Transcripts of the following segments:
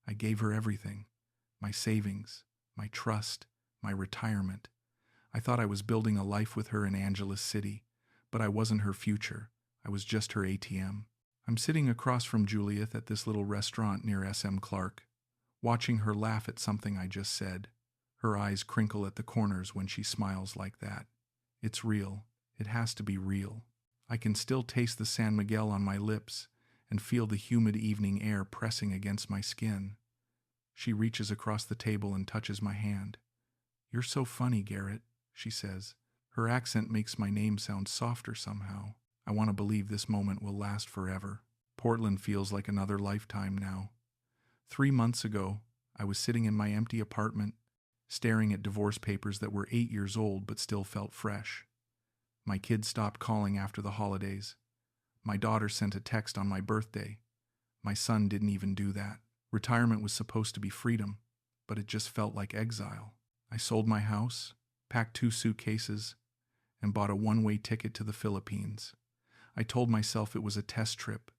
I gave her everything. My savings, my trust, my retirement. I thought I was building a life with her in Angeles City, but I wasn't her future. I was just her ATM. I'm sitting across from Juliet at this little restaurant near SM Clark, watching her laugh at something I just said. Her eyes crinkle at the corners when she smiles like that. It's real. It has to be real. I can still taste the San Miguel on my lips and feel the humid evening air pressing against my skin. She reaches across the table and touches my hand. "You're so funny, Garrett," she says. Her accent makes my name sound softer somehow. I want to believe this moment will last forever. Portland feels like another lifetime now. 3 months ago, I was sitting in my empty apartment, staring at divorce papers that were 8 years old but still felt fresh. My kids stopped calling after the holidays. My daughter sent a text on my birthday. My son didn't even do that. Retirement was supposed to be freedom, but it just felt like exile. I sold my house, packed 2 suitcases, and bought a one-way ticket to the Philippines. I told myself it was a test trip.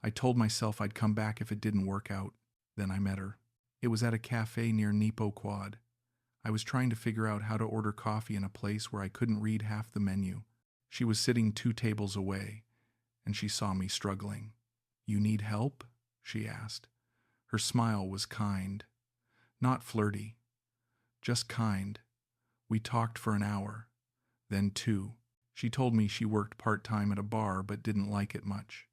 I told myself I'd come back if it didn't work out. Then I met her. It was at a cafe near Nipo Quad. I was trying to figure out how to order coffee in a place where I couldn't read half the menu. She was sitting 2 tables away, and she saw me struggling. "You need help?" she asked. Her smile was kind. Not flirty. Just kind. We talked for an hour. Then 2. She told me she worked part-time at a bar but didn't like it much.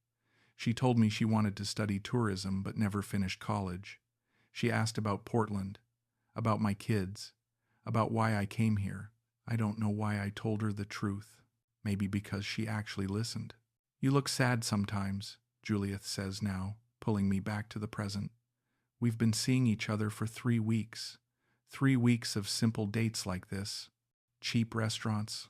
She told me she wanted to study tourism but never finished college. She asked about Portland, about my kids, about why I came here. I don't know why I told her the truth. Maybe because she actually listened. "You look sad sometimes," Juliet says now, pulling me back to the present. "We've been seeing each other for 3 weeks. 3 weeks of simple dates like this. Cheap restaurants,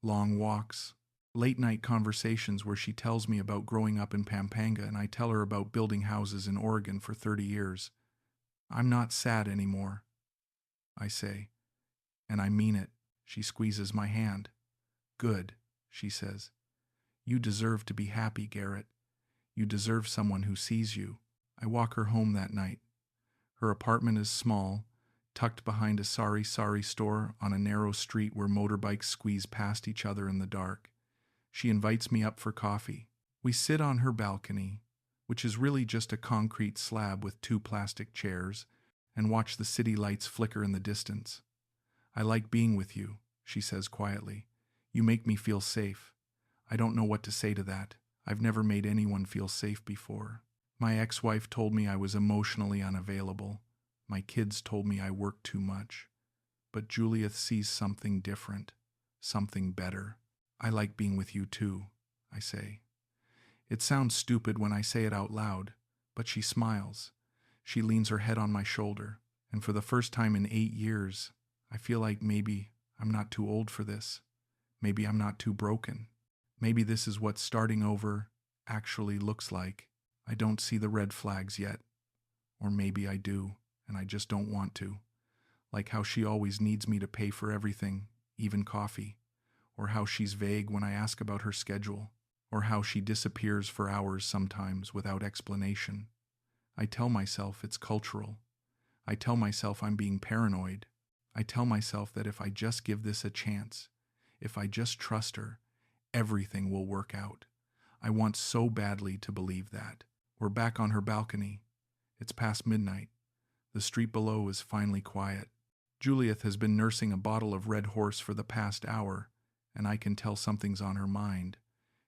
long walks, late-night conversations where she tells me about growing up in Pampanga and I tell her about building houses in Oregon for 30 years. I'm not sad anymore," I say. "And I mean it." She squeezes my hand. "Good," she says. "You deserve to be happy, Garrett. You deserve someone who sees you." I walk her home that night. Her apartment is small, tucked behind a sari store on a narrow street where motorbikes squeeze past each other in the dark. She invites me up for coffee. We sit on her balcony, which is really just a concrete slab with 2 plastic chairs, and watch the city lights flicker in the distance. "I like being with you," she says quietly. "You make me feel safe." I don't know what to say to that. I've never made anyone feel safe before. My ex-wife told me I was emotionally unavailable. My kids told me I worked too much. But Juliet sees something different, something better. "I like being with you too," I say. It sounds stupid when I say it out loud, but she smiles. She leans her head on my shoulder, and for the first time in 8 years, I feel like maybe I'm not too old for this. Maybe I'm not too broken. Maybe this is what starting over actually looks like. I don't see the red flags yet. Or maybe I do, and I just don't want to. Like how she always needs me to pay for everything, even coffee. Or how she's vague when I ask about her schedule. Or how she disappears for hours sometimes without explanation. I tell myself it's cultural. I tell myself I'm being paranoid. I tell myself that if I just give this a chance, if I just trust her, everything will work out. I want so badly to believe that. We're back on her balcony. It's past midnight. The street below is finally quiet. Juliet has been nursing a bottle of Red Horse for the past hour, and I can tell something's on her mind.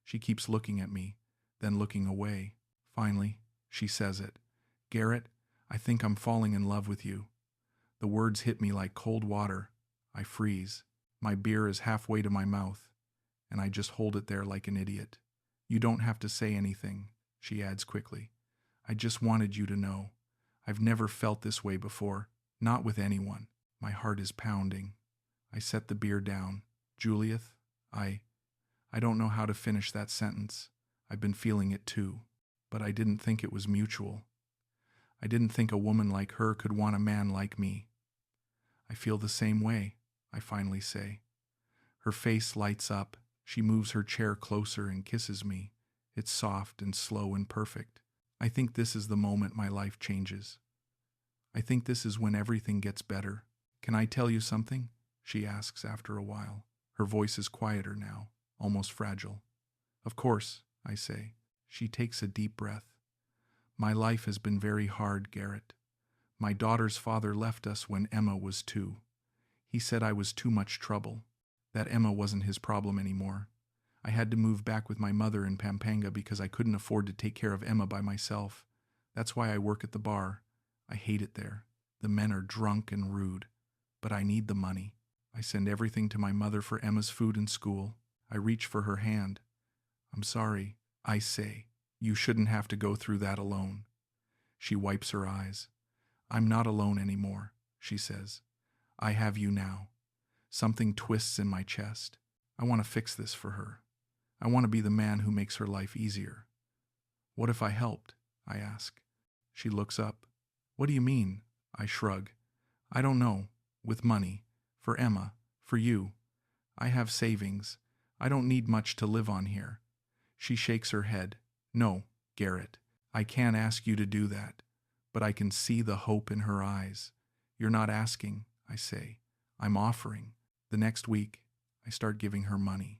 She keeps looking at me, then looking away. Finally, she says it. "Garrett, I think I'm falling in love with you." The words hit me like cold water. I freeze. My beer is halfway to my mouth, and I just hold it there like an idiot. "You don't have to say anything," she adds quickly. "I just wanted you to know. I've never felt this way before, not with anyone." My heart is pounding. I set the beer down. "Juliet, I don't know how to finish that sentence. I've been feeling it too, but I didn't think it was mutual. I didn't think a woman like her could want a man like me." "I feel the same way," I finally say. Her face lights up. She moves her chair closer and kisses me. It's soft and slow and perfect. I think this is the moment my life changes. I think this is when everything gets better. Can I tell you something? She asks after a while. Her voice is quieter now, almost fragile. Of course, I say. She takes a deep breath. My life has been very hard, Garrett. My daughter's father left us when Emma was 2. He said I was too much trouble, that Emma wasn't his problem anymore. I had to move back with my mother in Pampanga because I couldn't afford to take care of Emma by myself. That's why I work at the bar. I hate it there. The men are drunk and rude. But I need the money. I send everything to my mother for Emma's food and school. I reach for her hand. I'm sorry, I say. You shouldn't have to go through that alone. She wipes her eyes. I'm not alone anymore, she says. I have you now. Something twists in my chest. I want to fix this for her. I want to be the man who makes her life easier. What if I helped? I ask. She looks up. What do you mean? I shrug. I don't know. With money. For Emma. For you. I have savings. I don't need much to live on here. She shakes her head. No, Garrett. I can't ask you to do that. But I can see the hope in her eyes. You're not asking, I say. I'm offering. The next week, I start giving her money.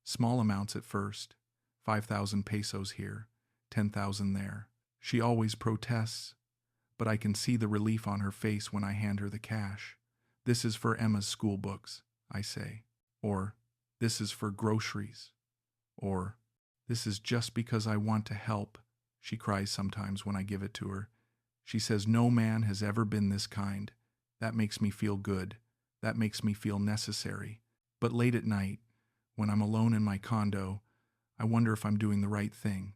Small amounts at first. 5,000 pesos here, 10,000 there. She always protests, but I can see the relief on her face when I hand her the cash. This is for Emma's school books, I say. Or, this is for groceries. Or, this is just because I want to help, she cries sometimes when I give it to her. She says no man has ever been this kind. That makes me feel good. That makes me feel necessary. But late at night, when I'm alone in my condo, I wonder if I'm doing the right thing.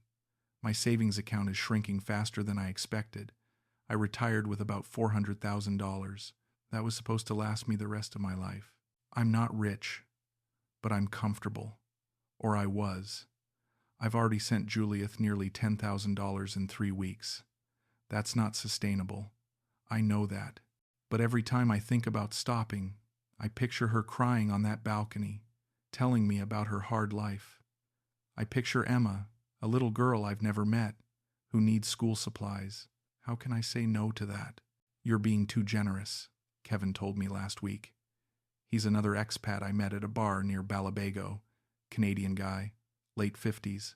My savings account is shrinking faster than I expected. I retired with about $400,000. That was supposed to last me the rest of my life. I'm not rich, but I'm comfortable. Or I was. I've already sent Juliet nearly $10,000 in 3 weeks. That's not sustainable. I know that. But every time I think about stopping, I picture her crying on that balcony, telling me about her hard life. I picture Emma, a little girl I've never met, who needs school supplies. How can I say no to that? You're being too generous, Kevin told me last week. He's another expat I met at a bar near Balabago. Canadian guy, late 50s,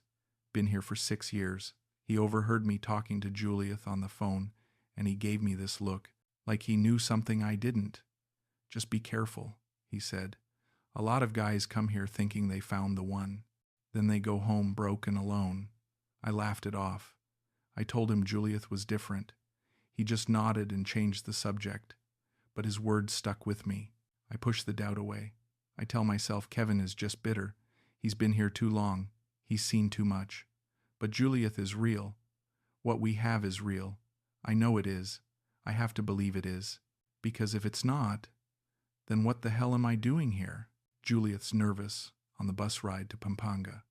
been here for 6 years. He overheard me talking to Juliet on the phone, and he gave me this look, like he knew something I didn't. Just be careful, he said. A lot of guys come here thinking they found the one. Then they go home broke and alone. I laughed it off. I told him Juliet was different. He just nodded and changed the subject. But his words stuck with me. I push the doubt away. I tell myself Kevin is just bitter. He's been here too long. He's seen too much. But Juliet is real. What we have is real. I know it is. I have to believe it is. Because if it's not, then what the hell am I doing here? Juliet's nervous on the bus ride to Pampanga.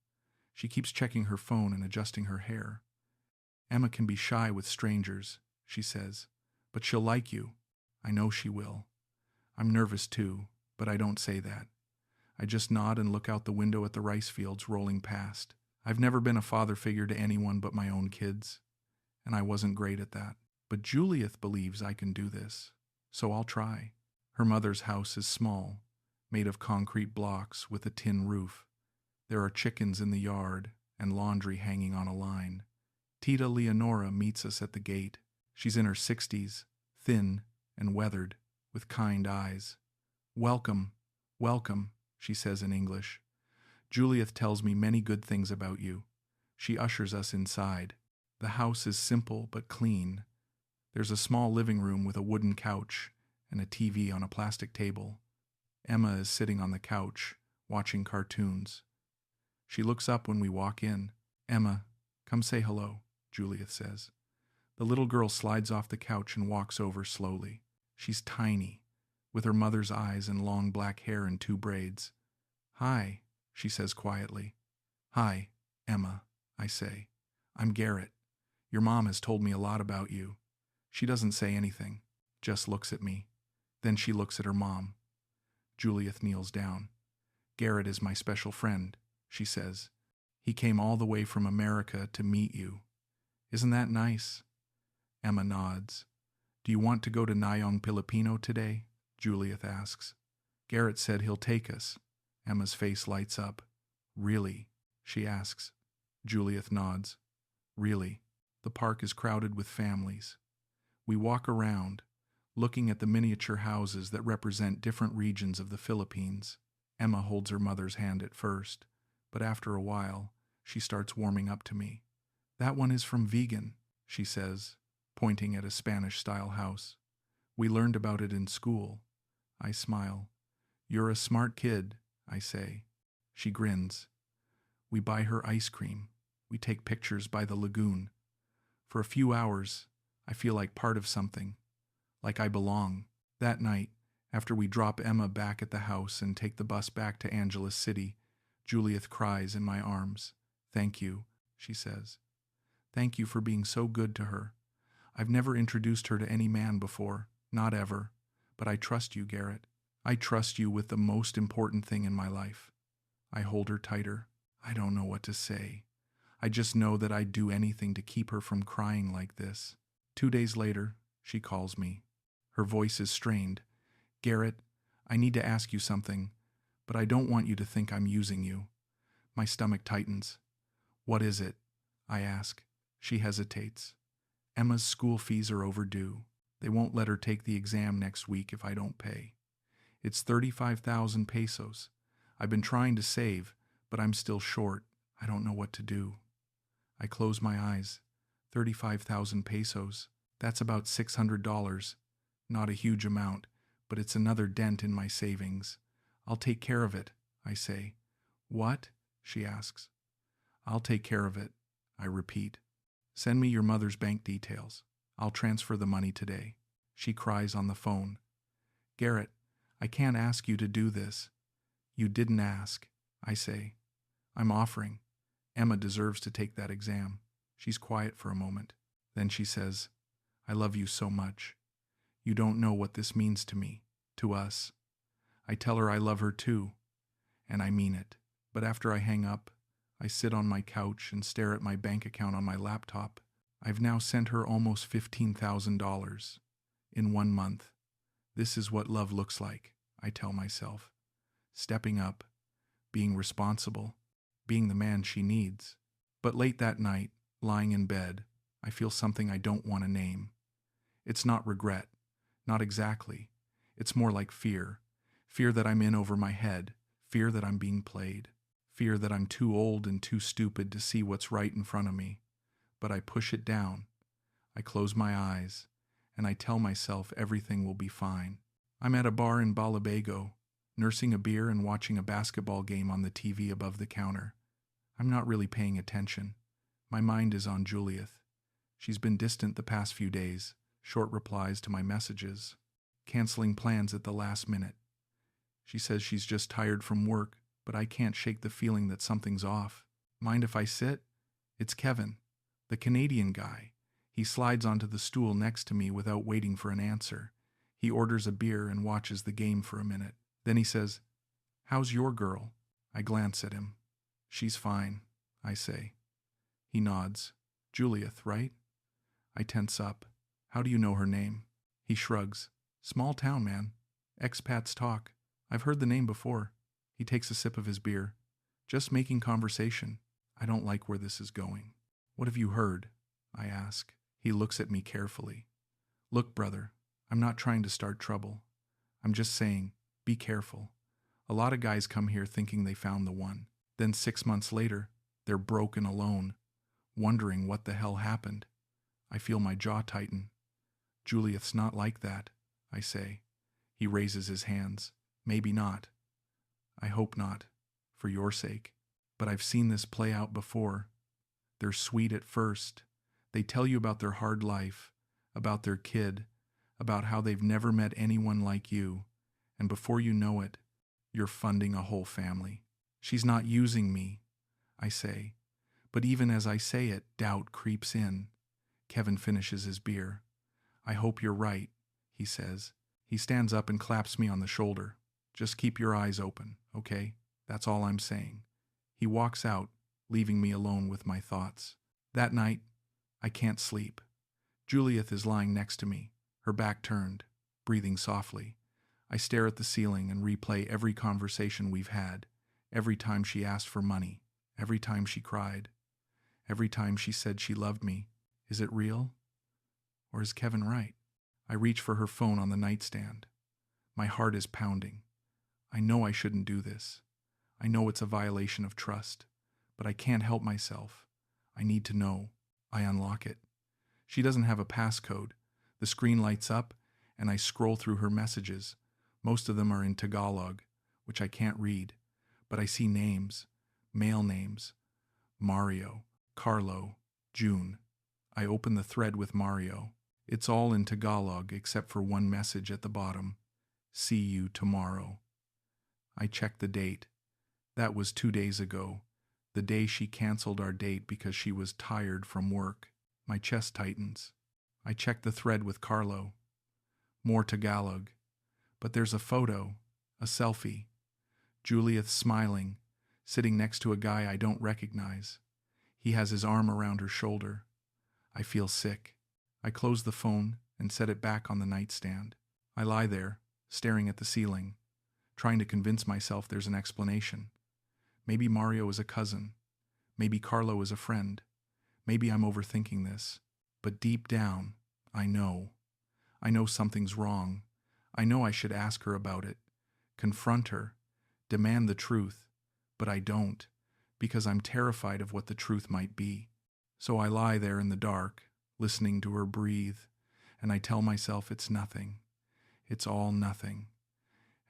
She keeps checking her phone and adjusting her hair. Emma can be shy with strangers, she says, but she'll like you. I know she will. I'm nervous too, but I don't say that. I just nod and look out the window at the rice fields rolling past. I've never been a father figure to anyone but my own kids, and I wasn't great at that. But Juliet believes I can do this, so I'll try. Her mother's house is small, made of concrete blocks with a tin roof. There are chickens in the yard and laundry hanging on a line. Tita Leonora meets us at the gate. She's in her 60s, thin and weathered, with kind eyes. Welcome, welcome, she says in English. Juliet tells me many good things about you. She ushers us inside. The house is simple but clean. There's a small living room with a wooden couch and a TV on a plastic table. Emma is sitting on the couch, watching cartoons. She looks up when we walk in. Emma, come say hello, Juliet says. The little girl slides off the couch and walks over slowly. She's tiny, with her mother's eyes and long black hair in 2 braids. Hi, she says quietly. Hi, Emma, I say. I'm Garrett. Your mom has told me a lot about you. She doesn't say anything, just looks at me. Then she looks at her mom. Juliet kneels down. Garrett is my special friend, she says. He came all the way from America to meet you. Isn't that nice? Emma nods. Do you want to go to Nayong Filipino today? Juliet asks. Garrett said he'll take us. Emma's face lights up. Really? She asks. Juliet nods. Really. The park is crowded with families. We walk around, looking at the miniature houses that represent different regions of the Philippines. Emma holds her mother's hand at first, but after a while, she starts warming up to me. That one is from Vegan, she says, pointing at a Spanish-style house. We learned about it in school. I smile. You're a smart kid, I say. She grins. We buy her ice cream. We take pictures by the lagoon. For a few hours, I feel like part of something, like I belong. That night, after we drop Emma back at the house and take the bus back to Angeles City, Juliet cries in my arms. Thank you, she says. Thank you for being so good to her. I've never introduced her to any man before, not ever, but I trust you, Garrett. I trust you with the most important thing in my life. I hold her tighter. I don't know what to say. I just know that I'd do anything to keep her from crying like this. 2 days later, she calls me. Her voice is strained. Garrett, I need to ask you something, but I don't want you to think I'm using you. My stomach tightens. What is it? I ask. She hesitates. Emma's school fees are overdue. They won't let her take the exam next week if I don't pay. It's 35,000 pesos. I've been trying to save, but I'm still short. I don't know what to do. I close my eyes. 35,000 pesos. That's about $600. Not a huge amount, but it's another dent in my savings. I'll take care of it, I say. What? She asks. I'll take care of it, I repeat. Send me your mother's bank details. I'll transfer the money today. She cries on the phone. Garrett, I can't ask you to do this. You didn't ask, I say. I'm offering. Emma deserves to take that exam. She's quiet for a moment. Then she says, I love you so much. You don't know what this means to me, to us. I tell her I love her too, and I mean it. But after I hang up, I sit on my couch and stare at my bank account on my laptop. I've now sent her almost $15,000 in 1 month. This is what love looks like, I tell myself. Stepping up, being responsible, being the man she needs. But late that night, lying in bed, I feel something I don't want to name. It's not regret, not exactly. It's more like fear. Fear that I'm in over my head, fear that I'm being played, fear that I'm too old and too stupid to see what's right in front of me. But I push it down. I close my eyes, and I tell myself everything will be fine. I'm at a bar in Balabago, nursing a beer and watching a basketball game on the TV above the counter. I'm not really paying attention. My mind is on Juliet. She's been distant the past few days, short replies to my messages, canceling plans at the last minute. She says she's just tired from work, but I can't shake the feeling that something's off. Mind if I sit? It's Kevin, the Canadian guy. He slides onto the stool next to me without waiting for an answer. He orders a beer and watches the game for a minute. Then he says, How's your girl? I glance at him. She's fine, I say. He nods. Juliet, right? I tense up. How do you know her name? He shrugs. Small town, man. Expats talk. I've heard the name before. He takes a sip of his beer. Just making conversation. I don't like where this is going. What have you heard? I ask. He looks at me carefully. Look, brother, I'm not trying to start trouble. I'm just saying, be careful. A lot of guys come here thinking they found the one. Then 6 months later, they're broke and alone, wondering what the hell happened. I feel my jaw tighten. Juliet's not like that, I say. He raises his hands. Maybe not. I hope not, for your sake. But I've seen this play out before. They're sweet at first. They tell you about their hard life, about their kid, about how they've never met anyone like you, and before you know it, you're funding a whole family. She's not using me, I say. But even as I say it, doubt creeps in. Kevin finishes his beer. I hope you're right, he says. He stands up and claps me on the shoulder. Just keep your eyes open, okay? That's all I'm saying. He walks out, leaving me alone with my thoughts. That night, I can't sleep. Juliet is lying next to me. Her back turned, breathing softly. I stare at the ceiling and replay every conversation we've had, every time she asked for money, every time she cried, every time she said she loved me. Is it real? Or is Kevin right? I reach for her phone on the nightstand. My heart is pounding. I know I shouldn't do this. I know it's a violation of trust, but I can't help myself. I need to know. I unlock it. She doesn't have a passcode. The screen lights up, and I scroll through her messages. Most of them are in Tagalog, which I can't read, but I see names, male names. Mario, Carlo, June. I open the thread with Mario. It's all in Tagalog except for one message at the bottom. See you tomorrow. I check the date. That was 2 days ago, the day she canceled our date because she was tired from work. My chest tightens. I check the thread with Carlo. More Tagalog. But there's a photo, a selfie. Juliet smiling, sitting next to a guy I don't recognize. He has his arm around her shoulder. I feel sick. I close the phone and set it back on the nightstand. I lie there, staring at the ceiling, trying to convince myself there's an explanation. Maybe Mario is a cousin. Maybe Carlo is a friend. Maybe I'm overthinking this. But deep down, I know. I know something's wrong. I know I should ask her about it, confront her, demand the truth, but I don't, because I'm terrified of what the truth might be. So I lie there in the dark, listening to her breathe, and I tell myself it's nothing. It's all nothing.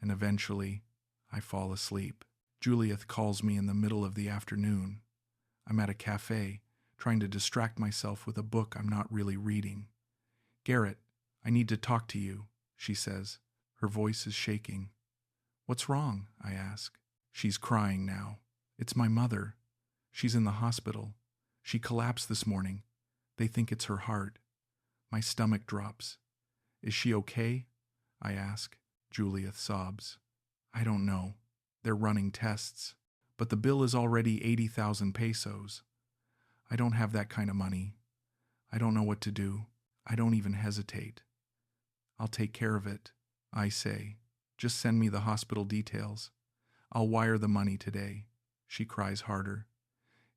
And eventually, I fall asleep. Juliet calls me in the middle of the afternoon. I'm at a cafe, trying to distract myself with a book I'm not really reading. Garrett, I need to talk to you, she says. Her voice is shaking. What's wrong? I ask. She's crying now. It's my mother. She's in the hospital. She collapsed this morning. They think it's her heart. My stomach drops. Is she okay? I ask. Juliet sobs. I don't know. They're running tests. But the bill is already 80,000 pesos. I don't have that kind of money. I don't know what to do. I don't even hesitate. I'll take care of it, I say. Just send me the hospital details. I'll wire the money today. She cries harder.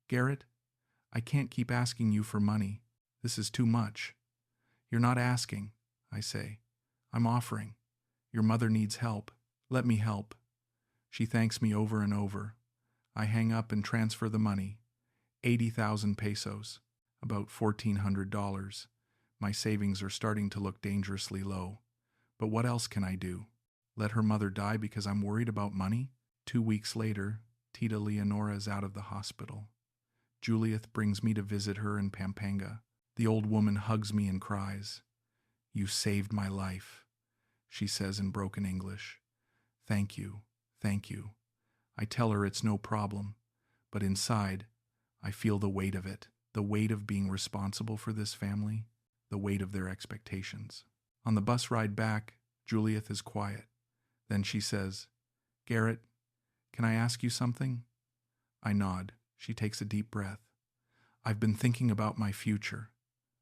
Garrett, I can't keep asking you for money. This is too much. You're not asking, I say. I'm offering. Your mother needs help. Let me help. She thanks me over and over. I hang up and transfer the money. 80,000 pesos, about $1,400. My savings are starting to look dangerously low. But what else can I do? Let her mother die because I'm worried about money? 2 weeks later, Tita Leonora is out of the hospital. Juliet brings me to visit her in Pampanga. The old woman hugs me and cries. You saved my life, she says in broken English. Thank you, thank you. I tell her it's no problem, but inside, I feel the weight of it, the weight of being responsible for this family, the weight of their expectations. On the bus ride back, Juliet is quiet. Then she says, Garrett, can I ask you something? I nod. She takes a deep breath. I've been thinking about my future,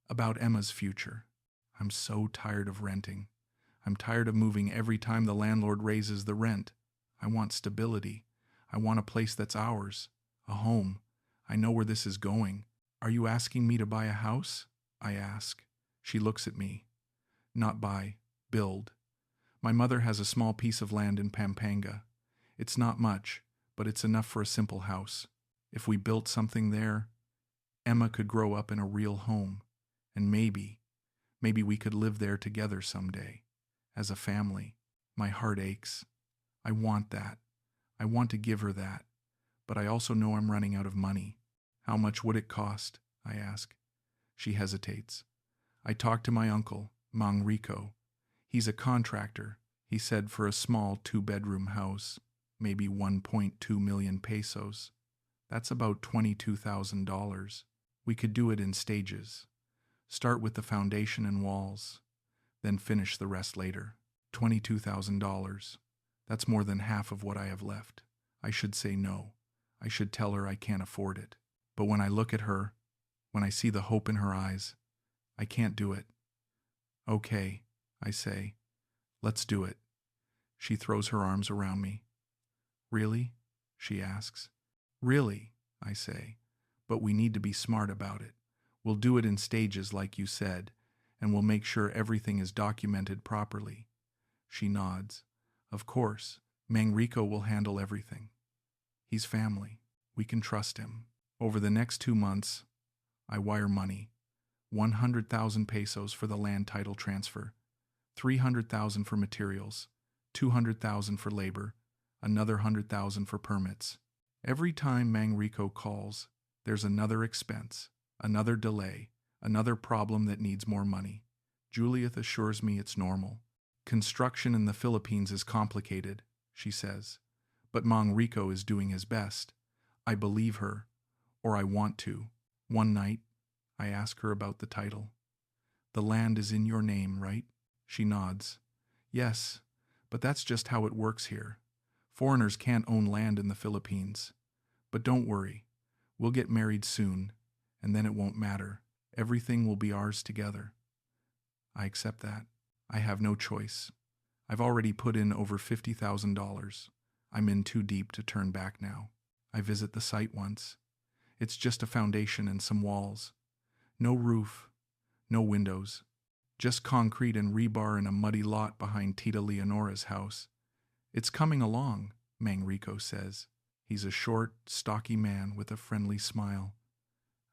about Emma's future. I'm so tired of renting. I'm tired of moving every time the landlord raises the rent. I want stability. I want a place that's ours, a home. I know where this is going. Are you asking me to buy a house? I ask. She looks at me. Not buy, build. My mother has a small piece of land in Pampanga. It's not much, but it's enough for a simple house. If we built something there, Emma could grow up in a real home, and maybe we could live there together someday, as a family. My heart aches. I want that. I want to give her that, but I also know I'm running out of money. How much would it cost? I ask. She hesitates. I talk to my uncle, Mang Rico. He's a contractor. He said for a small 2-bedroom house, maybe 1.2 million pesos. That's about $22,000. We could do it in stages. Start with the foundation and walls, then finish the rest later. $22,000. That's more than half of what I have left. I should say no. I should tell her I can't afford it. But when I look at her, when I see the hope in her eyes, I can't do it. Okay, I say. Let's do it. She throws her arms around me. Really? She asks. Really, I say. But we need to be smart about it. We'll do it in stages like you said, and we'll make sure everything is documented properly. She nods. Of course, Manrico will handle everything. He's family. We can trust him. Over the next 2 months, I wire money. 100,000 pesos for the land title transfer, 300,000 for materials, 200,000 for labor, another 100,000 for permits. Every time Manrico calls, there's another expense, another delay, another problem that needs more money. Juliet assures me it's normal. Construction in the Philippines is complicated, she says, but Manrico is doing his best. I believe her, or I want to. One night, I ask her about the title. The land is in your name, right? She nods. Yes, but that's just how it works here. Foreigners can't own land in the Philippines. But don't worry, we'll get married soon, and then it won't matter. Everything will be ours together. I accept that. I have no choice. I've already put in over $50,000. I'm in too deep to turn back now. I visit the site once. It's just a foundation and some walls. No roof, no windows. Just concrete and rebar in a muddy lot behind Tita Leonora's house. It's coming along, Manrico says. He's a short, stocky man with a friendly smile.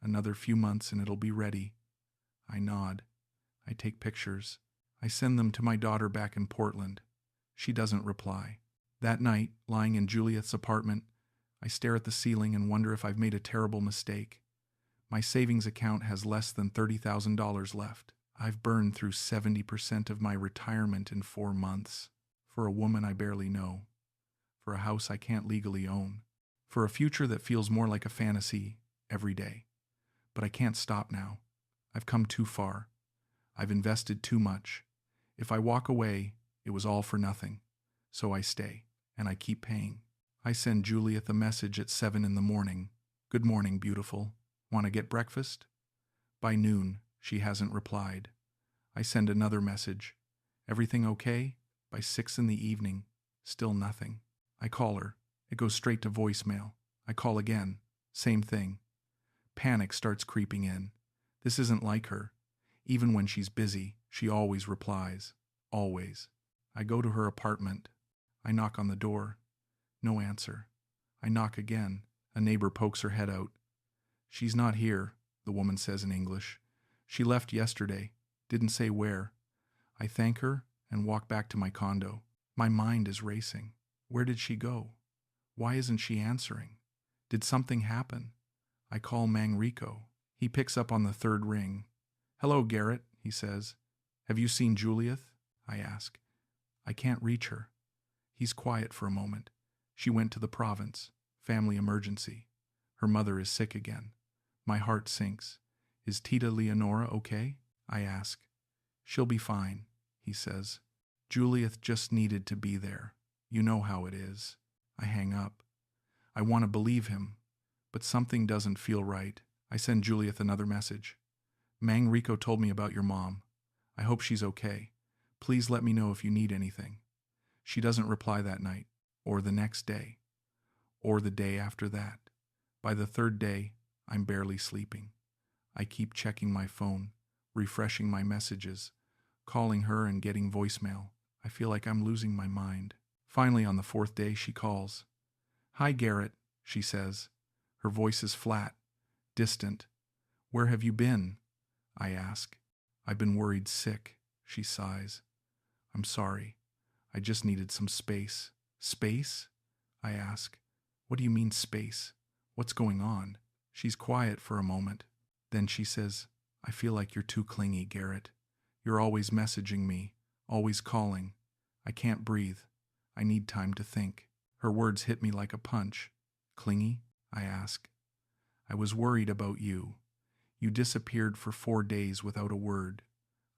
Another few months and it'll be ready. I nod. I take pictures. I send them to my daughter back in Portland. She doesn't reply. That night, lying in Juliet's apartment, I stare at the ceiling and wonder if I've made a terrible mistake. My savings account has less than $30,000 left. I've burned through 70% of my retirement in 4 months. For a woman I barely know. For a house I can't legally own. For a future that feels more like a fantasy every day. But I can't stop now. I've come too far. I've invested too much. If I walk away, it was all for nothing. So I stay, and I keep paying. I send Juliet a message at 7 in the morning. Good morning, beautiful. Want to get breakfast? By noon, she hasn't replied. I send another message. Everything okay? By 6 in the evening, still nothing. I call her. It goes straight to voicemail. I call again. Same thing. Panic starts creeping in. This isn't like her. Even when she's busy, she always replies. Always. I go to her apartment. I knock on the door. No answer. I knock again. A neighbor pokes her head out. She's not here, the woman says in English. She left yesterday. Didn't say where. I thank her and walk back to my condo. My mind is racing. Where did she go? Why isn't she answering? Did something happen? I call Manrico. He picks up on the third ring. Hello, Garrett, he says. Have you seen Juliet? I ask. I can't reach her. He's quiet for a moment. She went to the province. Family emergency. Her mother is sick again. My heart sinks. Is Tita Leonora okay? I ask. She'll be fine, he says. Juliet just needed to be there. You know how it is. I hang up. I want to believe him, but something doesn't feel right. I send Juliet another message. Manrico told me about your mom. I hope she's okay. Please let me know if you need anything. She doesn't reply that night, or the next day, or the day after that. By the third day, I'm barely sleeping. I keep checking my phone, refreshing my messages, calling her and getting voicemail. I feel like I'm losing my mind. Finally, on the fourth day, she calls. Hi, Garrett, she says. Her voice is flat, distant. Where have you been? I ask. I've been worried sick, she sighs. I'm sorry. I just needed some space. Space? I ask. What do you mean space? What's going on? She's quiet for a moment. Then she says, I feel like you're too clingy, Garrett. You're always messaging me, always calling. I can't breathe. I need time to think. Her words hit me like a punch. Clingy? I ask. I was worried about you. You disappeared for 4 days without a word.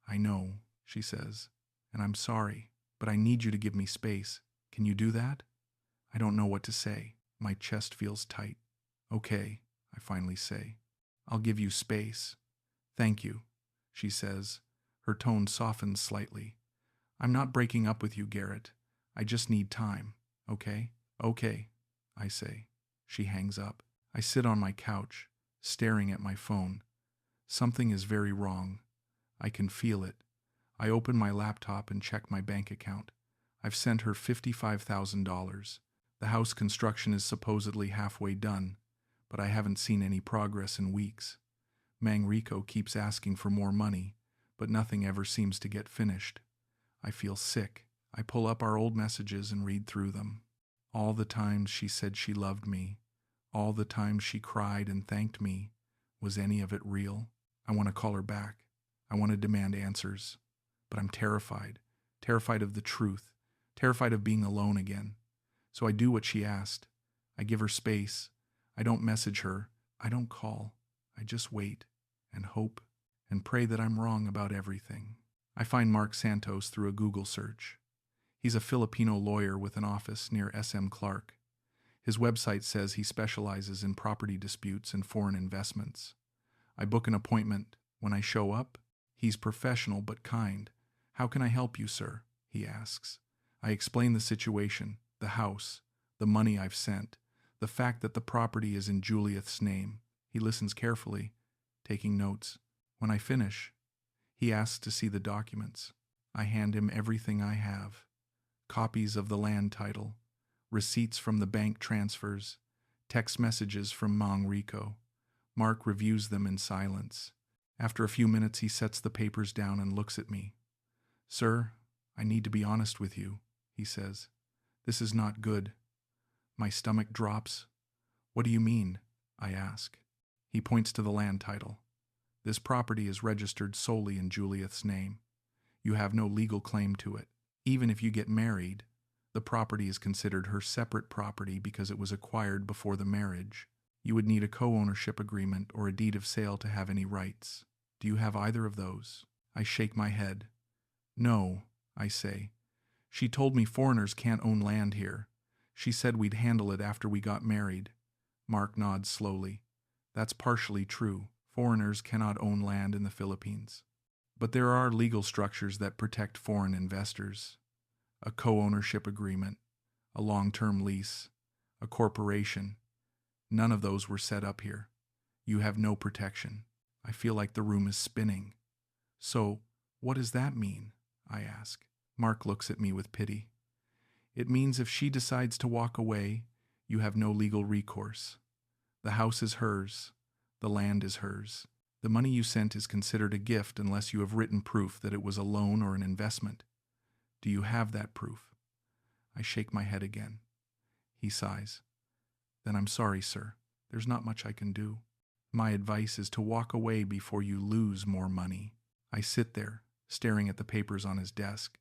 I know, she says, and I'm sorry, but I need you to give me space. Can you do that? I don't know what to say. My chest feels tight. Okay, I finally say. I'll give you space. Thank you, she says. Her tone softens slightly. I'm not breaking up with you, Garrett. I just need time, okay? Okay, I say. She hangs up. I sit on my couch, staring at my phone. Something is very wrong. I can feel it. I open my laptop and check my bank account. I've sent her $55,000. The house construction is supposedly halfway done, but I haven't seen any progress in weeks. Manrico keeps asking for more money, but nothing ever seems to get finished. I feel sick. I pull up our old messages and read through them. All the times she said she loved me, all the times she cried and thanked me. Was any of it real? I want to call her back. I want to demand answers. But I'm terrified. Terrified of the truth. Terrified of being alone again. So I do what she asked. I give her space. I don't message her. I don't call. I just wait and hope and pray that I'm wrong about everything. I find Mark Santos through a Google search. He's a Filipino lawyer with an office near SM Clark. His website says he specializes in property disputes and foreign investments. I book an appointment. When I show up, he's professional but kind. "How can I help you, sir?" he asks. I explain the situation, the house, the money I've sent, the fact that the property is in Julieth's name. He listens carefully, taking notes. When I finish, he asks to see the documents. I hand him everything I have. Copies of the land title, receipts from the bank transfers, text messages from Manrico. Mark reviews them in silence. After a few minutes, he sets the papers down and looks at me. "Sir, I need to be honest with you," he says. "This is not good." My stomach drops. "What do you mean?" I ask. He points to the land title. "This property is registered solely in Julieth's name. You have no legal claim to it. Even if you get married, the property is considered her separate property because it was acquired before the marriage. You would need a co-ownership agreement or a deed of sale to have any rights. Do you have either of those?" I shake my head. "No," I say. "She told me foreigners can't own land here. She said we'd handle it after we got married." Mark nods slowly. "That's partially true. Foreigners cannot own land in the Philippines. But there are legal structures that protect foreign investors. A co-ownership agreement, a long-term lease, a corporation. None of those were set up here. You have no protection." I feel like the room is spinning. "So, what does that mean?" I ask. Mark looks at me with pity. "It means if she decides to walk away, you have no legal recourse. The house is hers. The land is hers. The money you sent is considered a gift unless you have written proof that it was a loan or an investment. Do you have that proof?" I shake my head again. He sighs. "Then I'm sorry, sir. There's not much I can do. My advice is to walk away before you lose more money." I sit there, staring at the papers on his desk.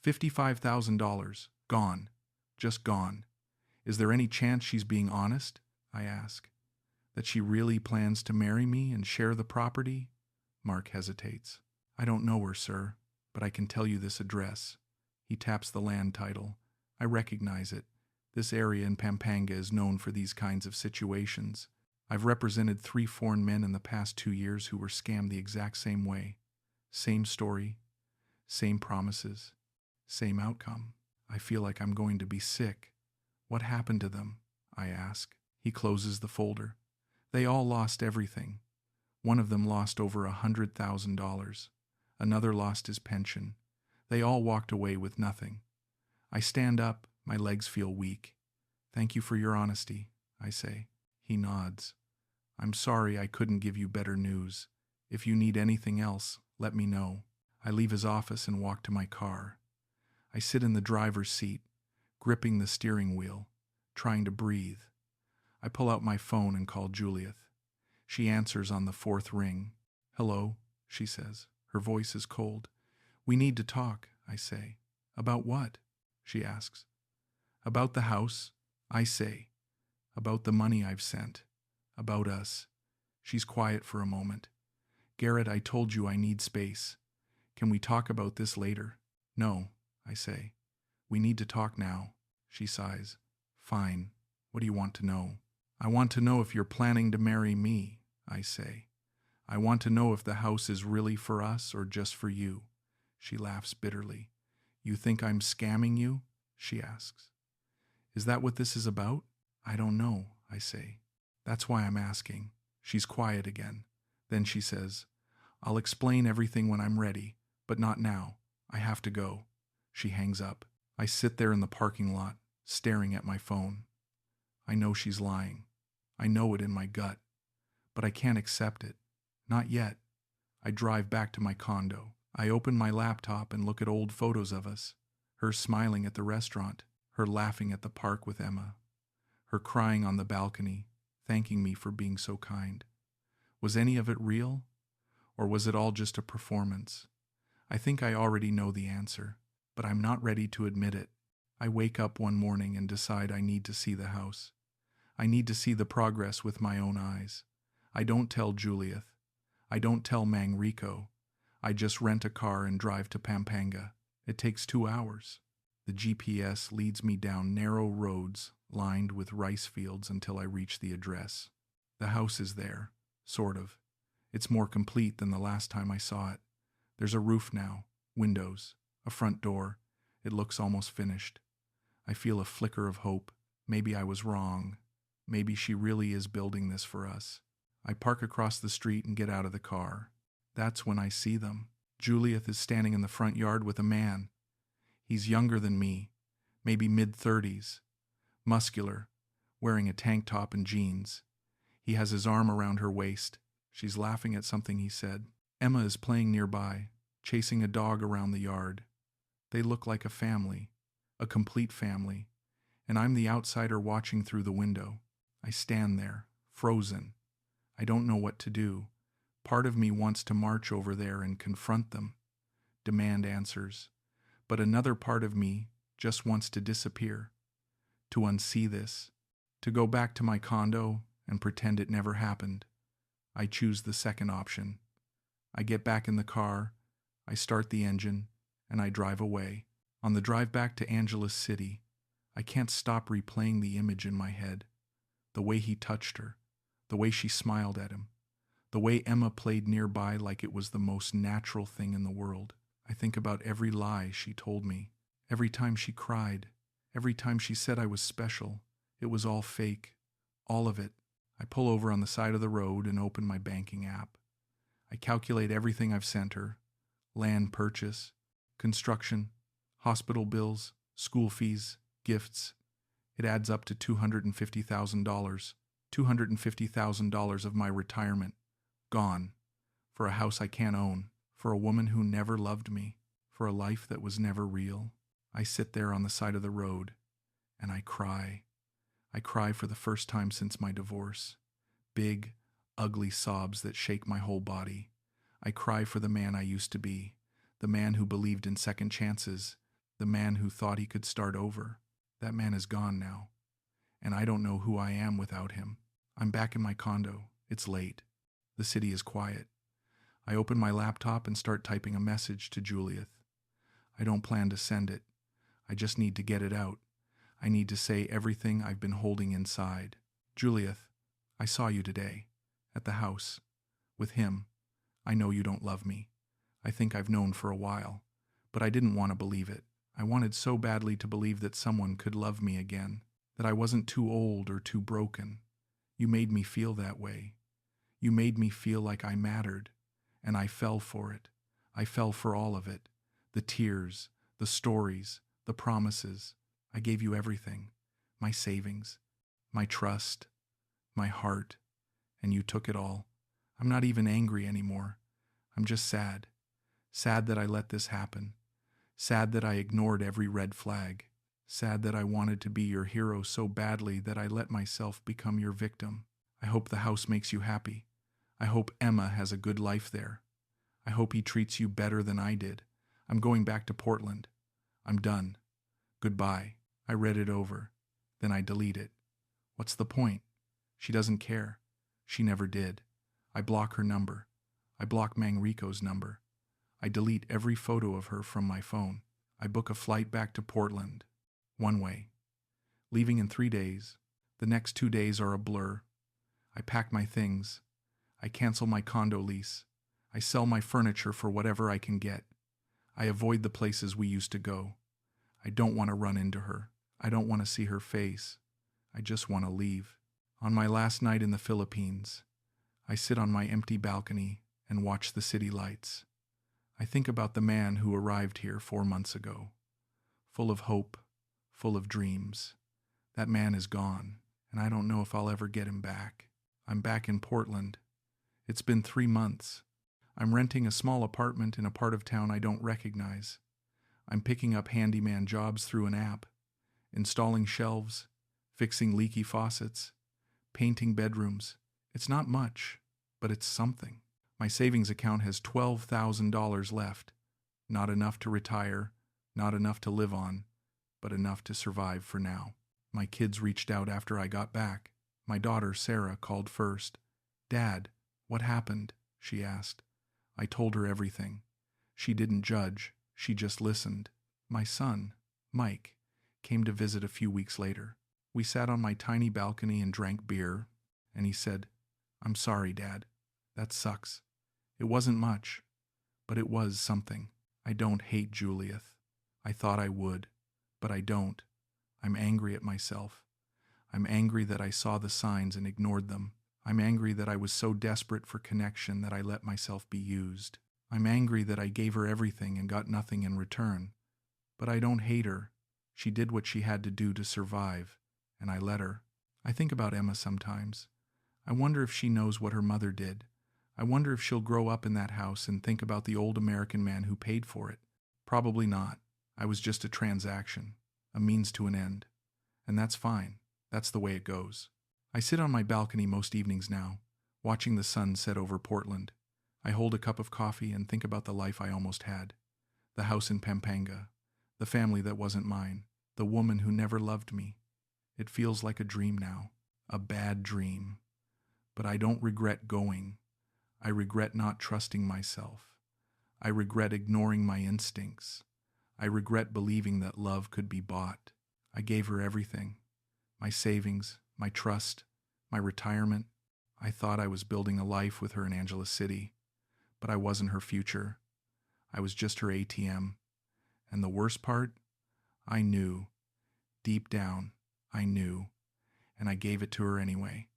$55,000. Gone. Just gone. Is there any chance she's being honest? I ask. That she really plans to marry me and share the property? Mark hesitates. "I don't know her, sir, but I can tell you this address." He taps the land title. I recognize it. This area in Pampanga is known for these kinds of situations. I've represented 3 foreign men in the past 2 years who were scammed the exact same way. Same story, same promises, same outcome. I feel like I'm going to be sick. "What happened to them?" I ask. He closes the folder. "They all lost everything. One of them lost over $100,000. Another lost his pension. They all walked away with nothing." I stand up. My legs feel weak. "Thank you for your honesty," I say. He nods. "I'm sorry I couldn't give you better news. If you need anything else, let me know." I leave his office and walk to my car. I sit in the driver's seat, gripping the steering wheel, trying to breathe. I pull out my phone and call Julieth. She answers on the 4th ring. "Hello," she says. Her voice is cold. "We need to talk," I say. "About what?" she asks. "About the house," I say. "About the money I've sent. About us." She's quiet for a moment. "Garrett, I told you I need space. Can we talk about this later?" "No," I say. "We need to talk now." She sighs. "Fine. What do you want to know?" "I want to know if you're planning to marry me," I say. "I want to know if the house is really for us or just for you." She laughs bitterly. You think I'm scamming you? She asks. Is that what this is about? I don't know, I say. That's why I'm asking. She's quiet again. Then she says, I'll explain everything when I'm ready, but not now. I have to go. She hangs up. I sit there in the parking lot, staring at my phone. I know she's lying. I know it in my gut. But I can't accept it. Not yet. I drive back to my condo. I open my laptop and look at old photos of us. Her smiling at the restaurant. Her laughing at the park with Emma. Her crying on the balcony, thanking me for being so kind. Was any of it real? Or was it all just a performance? I think I already know the answer, but I'm not ready to admit it. I wake up one morning and decide I need to see the house. I need to see the progress with my own eyes. I don't tell Juliet. I don't tell Manrico. I just rent a car and drive to Pampanga. It takes 2 hours. The GPS leads me down narrow roads lined with rice fields until I reach the address. The house is there, sort of. It's more complete than the last time I saw it. There's a roof now, windows, a front door. It looks almost finished. I feel a flicker of hope. Maybe I was wrong. Maybe she really is building this for us. I park across the street and get out of the car. That's when I see them. Juliet is standing in the front yard with a man. He's younger than me, maybe mid-30s, muscular, wearing a tank top and jeans. He has his arm around her waist. She's laughing at something he said. Emma is playing nearby, chasing a dog around the yard. They look like a family, a complete family, and I'm the outsider watching through the window. I stand there, frozen. I don't know what to do. Part of me wants to march over there and confront them, demand answers. But another part of me just wants to disappear, to unsee this, to go back to my condo and pretend it never happened. I choose the second option. I get back in the car, I start the engine, and I drive away. On the drive back to Angeles City, I can't stop replaying the image in my head. The way he touched her, the way she smiled at him, the way Emma played nearby like it was the most natural thing in the world. I think about every lie she told me, every time she cried, every time she said I was special. It was all fake, all of it. I pull over on the side of the road and open my banking app. I calculate everything I've sent her: land purchase, construction, hospital bills, school fees, gifts. It adds up to $250,000. $250,000 of my retirement, gone, for a house I can't own, for a woman who never loved me, for a life that was never real. I sit there on the side of the road, and I cry. I cry for the first time since my divorce. Big, ugly sobs that shake my whole body. I cry for the man I used to be, the man who believed in second chances, the man who thought he could start over. That man is gone now, and I don't know who I am without him. I'm back in my condo. It's late. The city is quiet. I open my laptop and start typing a message to Juliet. I don't plan to send it. I just need to get it out. I need to say everything I've been holding inside. Juliet, I saw you today, at the house, with him. I know you don't love me. I think I've known for a while, but I didn't want to believe it. I wanted so badly to believe that someone could love me again, that I wasn't too old or too broken. You made me feel that way. You made me feel like I mattered, and I fell for it. I fell for all of it. The tears, the stories, the promises. I gave you everything, my savings, my trust, my heart, and you took it all. I'm not even angry anymore. I'm just sad. Sad that I let this happen. Sad that I ignored every red flag. Sad that I wanted to be your hero so badly that I let myself become your victim. I hope the house makes you happy. I hope Emma has a good life there. I hope he treats you better than I did. I'm going back to Portland. I'm done. Goodbye. I read it over. Then I delete it. What's the point? She doesn't care. She never did. I block her number. I block Manrico's number. I delete every photo of her from my phone. I book a flight back to Portland. One way. Leaving in 3 days. The next 2 days are a blur. I pack my things. I cancel my condo lease. I sell my furniture for whatever I can get. I avoid the places we used to go. I don't want to run into her. I don't want to see her face. I just want to leave. On my last night in the Philippines, I sit on my empty balcony and watch the city lights. I think about the man who arrived here 4 months ago, full of hope, full of dreams. That man is gone, and I don't know if I'll ever get him back. I'm back in Portland. It's been 3 months. I'm renting a small apartment in a part of town I don't recognize. I'm picking up handyman jobs through an app, installing shelves, fixing leaky faucets, painting bedrooms. It's not much, but it's something. My savings account has $12,000 left. Not enough to retire, not enough to live on, but enough to survive for now. My kids reached out after I got back. My daughter, Sarah, called first. "Dad, what happened?" she asked. I told her everything. She didn't judge, she just listened. My son, Mike, came to visit a few weeks later. We sat on my tiny balcony and drank beer, and he said, "I'm sorry, Dad. That sucks. It wasn't much, but it was something. I don't hate Julieth. I thought I would, but I don't. I'm angry at myself. I'm angry that I saw the signs and ignored them. I'm angry that I was so desperate for connection that I let myself be used. I'm angry that I gave her everything and got nothing in return. But I don't hate her. She did what she had to do to survive, and I let her. I think about Emma sometimes. I wonder if she knows what her mother did. I wonder if she'll grow up in that house and think about the old American man who paid for it. Probably not. I was just a transaction, a means to an end. And that's fine. That's the way it goes. I sit on my balcony most evenings now, watching the sun set over Portland. I hold a cup of coffee and think about the life I almost had. The house in Pampanga, the family that wasn't mine, the woman who never loved me. It feels like a dream now, a bad dream. But I don't regret going. I regret not trusting myself. I regret ignoring my instincts. I regret believing that love could be bought. I gave her everything. My savings, my trust, my retirement. I thought I was building a life with her in Angeles City, but I wasn't her future. I was just her ATM. And the worst part? I knew. Deep down, I knew. And I gave it to her anyway.